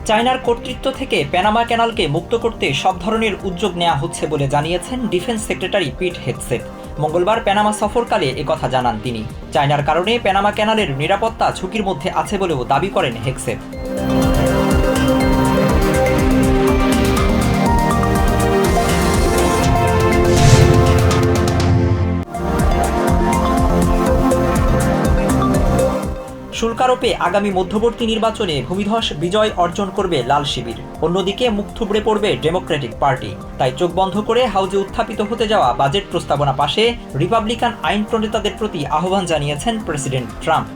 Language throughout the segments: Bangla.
চায়নার কর্তৃত্ব থেকে প্যানামা ক্যানালকে মুক্ত করতে সব ধরনের উদ্যোগ নেওয়া হচ্ছে বলে জানিয়েছেন ডিফেন্স সেক্রেটারি পিট হেগসেথ। মঙ্গলবার প্যানামা সফরকালে একথা জানান তিনি। চায়নার কারণে প্যানামা ক্যানালের নিরাপত্তা ঝুঁকির মধ্যে আছে বলেও দাবি করেন হেগসেথ। শুল্ক আরোপে আগামী মধ্যবর্তী নির্বাচনে ভূমিধস বিজয় অর্জন করবে লাল শিবির, অন্যদিকে মুখ থুবড়ে পড়বে ডেমোক্রেটিক পার্টি। তাই চোখ বন্ধ করে হাউজে উত্থাপিত হতে যাওয়া বাজেট প্রস্তাবনা পাশে রিপাবলিকান আইন প্রণেতাদের প্রতি আহ্বান জানিয়েছেন প্রেসিডেন্ট ট্রাম্প।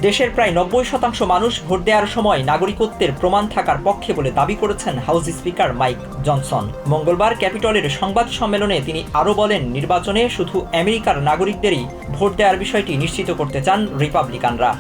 দেশের প্রায় ৯০% মানুষ ভোট দেওয়ার সময় নাগরিকত্বের প্রমাণ থাকার পক্ষে বলে দাবি করেছেন হাউস স্পিকার মাইক জনসন। মঙ্গলবার ক্যাপিটলের সংবাদ সম্মেলনে তিনি আরও বলেন, নির্বাচনে শুধু আমেরিকার নাগরিকদেরই ভোট দেওয়ার বিষয়টি নিশ্চিত করতে চান রিপাবলিকানরা।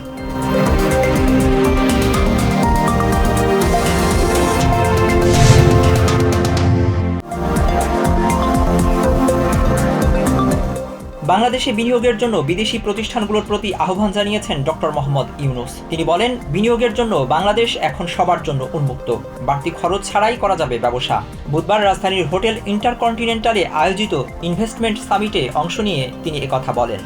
বাংলাদেশে বিনিয়োগের জন্য বিদেশি প্রতিষ্ঠানগুলোর প্রতি আহ্বান জানিয়েছেন ডক্টর মোহাম্মদ ইউনুস। তিনি বলেন, বিনিয়োগের জন্য বাংলাদেশ এখন সবার জন্য উন্মুক্ত, বাড়তি খরচ ছাড়াই করা যাবে ব্যবসা। বুধবার রাজধানীর হোটেল ইন্টারকন্টিনেন্টালে আয়োজিত ইনভেস্টমেন্ট সামিটে অংশ নিয়ে তিনি একথা বলেন।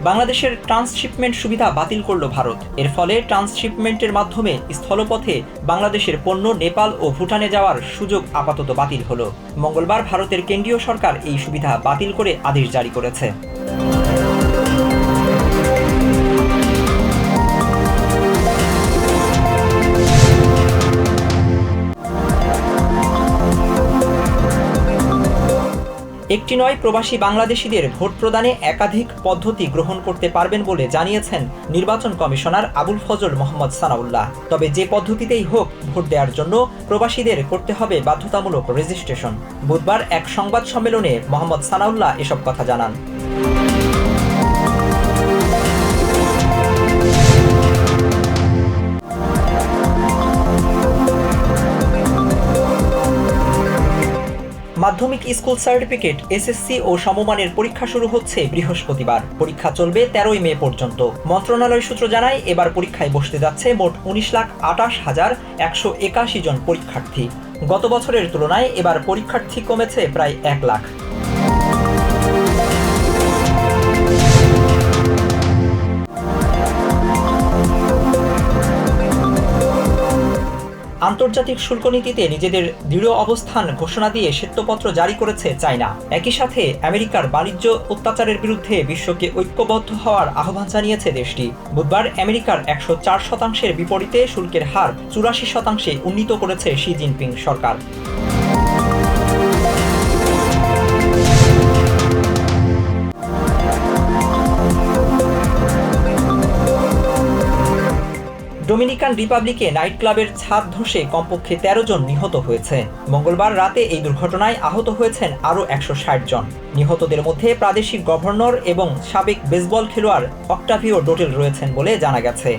বাংলাদেশের ট্রান্সশিপমেন্ট সুবিধা বাতিল করল ভারত। এর ফলে ট্রান্সশিপমেন্টের মাধ্যমে স্থলপথে বাংলাদেশের পণ্য নেপাল ও ভুটানে যাওয়ার সুযোগ আপাতত বাতিল হলো। মঙ্গলবার ভারতের কেন্দ্রীয় সরকার এই সুবিধা বাতিল করে আদেশ জারি করেছে। একটি নয়, প্রবাসী বাংলাদেশিদের ভোট প্রদানে একাধিক পদ্ধতি গ্রহণ করতে পারবেন বলে জানিয়েছেন নির্বাচন কমিশনার আবুল ফজল মোহাম্মদ সানাউল্লাহ। তবে যে পদ্ধতিতেই হোক, ভোট দেওয়ার জন্য প্রবাসীদের করতে হবে বাধ্যতামূলক রেজিস্ট্রেশন। বুধবার এক সংবাদ সম্মেলনে মোহাম্মদ সানাউল্লাহ এসব কথা জানান। মাধ্যমিক স্কুল সার্টিফিকেট, এসএসসি ও সমমানের পরীক্ষা শুরু হচ্ছে বৃহস্পতিবার। পরীক্ষা চলবে 13 মে পর্যন্ত। মন্ত্রণালয় সূত্র জানায়, এবার পরীক্ষায় বসতে যাচ্ছে মোট 19,28,181 জন পরীক্ষার্থী। গত বছরের তুলনায় এবার পরীক্ষার্থী কমেছে প্রায় 1 লাখ। আন্তর্জাতিক শুল্ক নীতিতে নিজেদের দৃঢ় অবস্থান ঘোষণা দিয়ে শ্বেতপত্র জারি করেছে চায়না। একই সাথে আমেরিকার বাণিজ্য অত্যাচারের বিরুদ্ধে বিশ্বকে ঐক্যবদ্ধ হওয়ার আহ্বান জানিয়েছে দেশটি। বুধবার আমেরিকার 104% বিপরীতে শুল্কের হার 84% উন্নীত করেছে শি জিনপিং সরকার। ডোমিনিকান রিপাবলিকে নাইট ক্লাবের ছাদ ধসে কমপক্ষে 13 জন নিহত হয়েছে। মঙ্গলবার রাতে এই দুর্ঘটনায় আহত হয়েছেন আরও 160 জন। নিহতদের মধ্যে প্রাদেশিক গভর্নর এবং সাবেক বেসবল খেলোয়াড় অক্টাভিও ডোটেল রয়েছেন বলে জানা গেছে।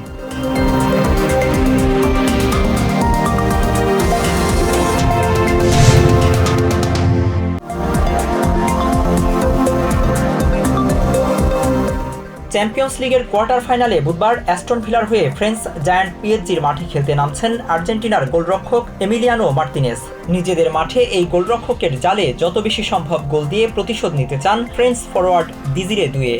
চ্যাম্পিয়ন্স লিগের কোয়ার্টার ফাইনালে বুধবার অ্যাস্টন ভিলার হয়ে ফ্রেঞ্চ জায়ান্ট পিএসজির মাঠে খেলতে নামছেন আর্জেন্টিনার গোলরক্ষক এমিলিয়ানো মার্তিনেজ। নিজেদের মাঠে এই গোলরক্ষকের জালে যত বেশি সম্ভব গোল দিয়ে প্রতিশোধ নিতে চান ফ্রেঞ্চ ফরোয়ার্ড দিজিরে দুয়ে।